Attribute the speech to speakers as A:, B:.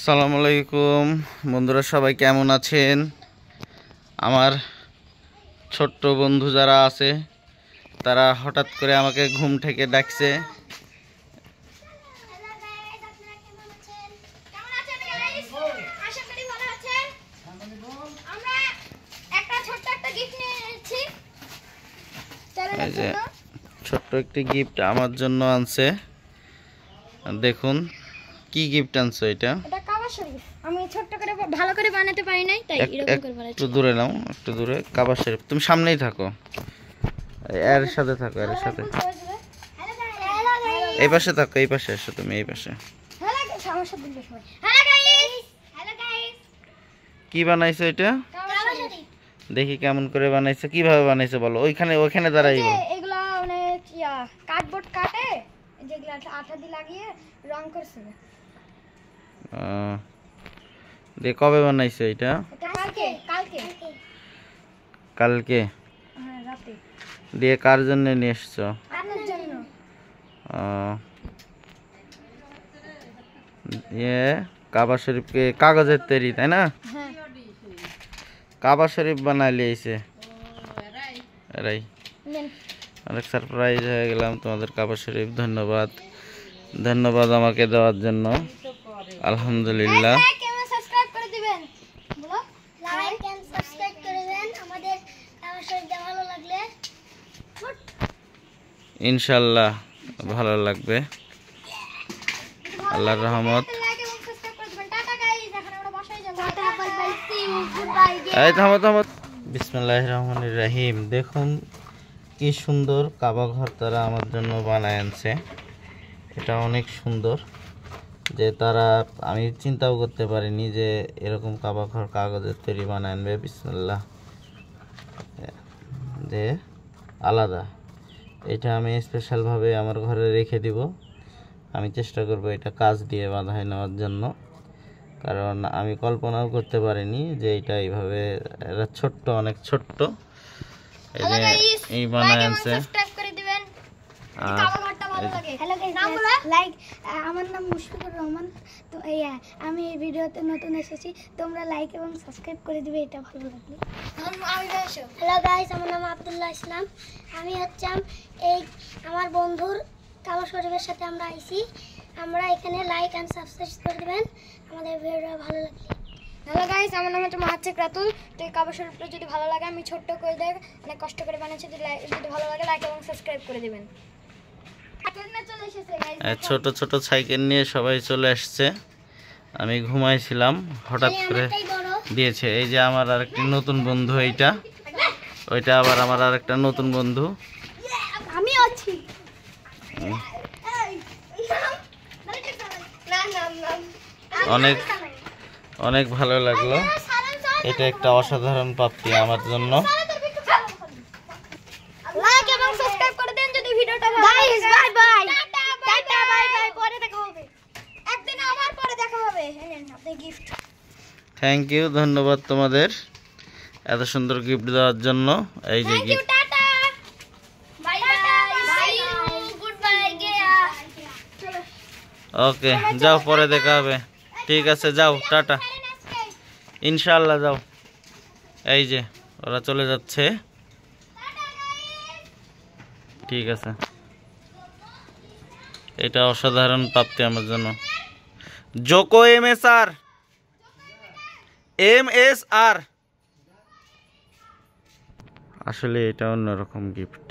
A: আসসালামু আলাইকুম বন্ধুরা, সবাই কেমন আছেন? আমার ছোট্ট বন্ধু যারা আছে তারা হঠাৎ করে আমাকে ঘুম থেকে ডাকছে। এই যে ছোট্ট একটি গিফট আমার জন্য আনছে। দেখুন কি গিফট আনছো। এটা
B: কাবা শরীফ। আমি ছোট করে ভালো করে বানাতে পারি নাই, তাই এরকম করে বানাচ্ছি।
A: একটু দূরে নাও, একটু দূরে। কাবা শরীফ তুমি সামনেই থাকো, এর সাথে থাকো, এর সাথে। এই পাশে থাকো, এই পাশে এসো তুমি, এই পাশে। কি বানাইছো এটা? দেখি কেমন করে বানাইছো, কিভাবে বানাইছো বলো। ওইখানে দাঁড়াই বলো।
B: এগুলা মানে কার্ডবোর্ড কাটে যেগুলা আঠা দিয়ে লাগিয়ে রং করছে।
A: দে কবে বানাইছো এটা? কালকে
B: হ্যাঁ, রাতে।
A: দিয়ে কার জন্য নিয়ে এসছো?
B: আপনার জন্য।
A: কাবা শরীফকে কাগজের তৈরি, তাই না?
B: হ্যাঁ।
A: কাবা শরীফ বানাই লিয়েছে এরাই। অনেক সারপ্রাইজ হয়ে গেলাম তোমাদের। কাবা শরীফ ধন্যবাদ, ধন্যবাদ আমাকে দেওয়ার জন্য। আলহামদুলিল্লাহ। ইনশাল্লাহ ভালো লাগবে, আল্লাহর রহমত। বিসমিল্লাহির রহমানির রহিম। দেখুন কি সুন্দর কাবা ঘর তারা আমার জন্য বানায় আনছে। এটা অনেক সুন্দর, যে তারা, আমি চিন্তাও করতে পারিনি যে এরকম কাবা ঘর কাগজের তৈরি বানায় আনবে। বিসমিল্লাহ, যে আলাদা। এটা আমি স্পেশালভাবে আমার ঘরে রেখে দিব। আমি চেষ্টা করব এটা কাজ দিয়ে বাঁধাই নেওয়ার জন্য, কারণ আমি কল্পনাও করতে পারিনি যে এটা এইভাবে। এরা ছোট্ট, অনেক ছোট্ট। এই যে এই বানায় আনছে।
B: আমার নাম মুশফিকুর রহমান। তো আমি এই ভিডিওতে নতুন এসেছি, তোমরা লাইক এবং সাবস্ক্রাইব করে দিবে, এটা ভালো লাগবে। হ্যালো গাইস, আমার নাম আব্দুল্লাহ ইসলাম। আমি এই আমার বন্ধুর কাবা শরীফের সাথে আমরা আইছি। আমরা এখানে লাইক এন্ড সাবস্ক্রাইব করে দিবেন আমাদের ভিডিওটা ভালো লাগলে। হ্যালো গাইস, আমার নাম মাহাচ্ছেক রাতুল। তো এই কাবা শরীফটা যদি ভালো লাগে, আমি ছোট্ট করে দেখ অনেক কষ্ট করে বানাচ্ছি, যদি ভালো লাগে লাইক এবং সাবস্ক্রাইব করে দিবেন।
A: ছোট ছোট সাইকেল নিয়ে সবাই চলে আসছে। আমি ঘুমাইছিলাম, হঠাৎ করে দিয়েছে। এই যে আমার আরেকটি নতুন বন্ধু, এইটা ওইটা আবার আমার আরেকটা নতুন বন্ধু।
B: আমি আছি।
A: অনেক অনেক ভালো লাগলো। এটা একটা অসাধারণ প্রাপ্তি আমার জন্য।
B: লাইক এবং সাবস্ক্রাইব করে দেন যদি ভিডিওটা ভালো লাগে। Guys bye bye, tata bye by, পরে দেখা হবে। একদিন আবার পরে দেখা হবে। এই আপনাদের গিফট।
A: থ্যাংক ইউ, ধন্যবাদ তোমাদের এত সুন্দর গিফট দেওয়ার জন্য। এই যে gift.
B: Tata bye bye, good bye গেয়া।
A: ওকে, যাও, পরে দেখা হবে। ঠিক আছে, যাও, টাটা। ইনশাআল্লাহ যাও। এই যে ওরা চলে যাচ্ছে। ঠিক আছে, এটা অসাধারণ প্রাপ্তি আমার জন্য। জোকো MSR আসলে এটা অন্যরকম গিফট।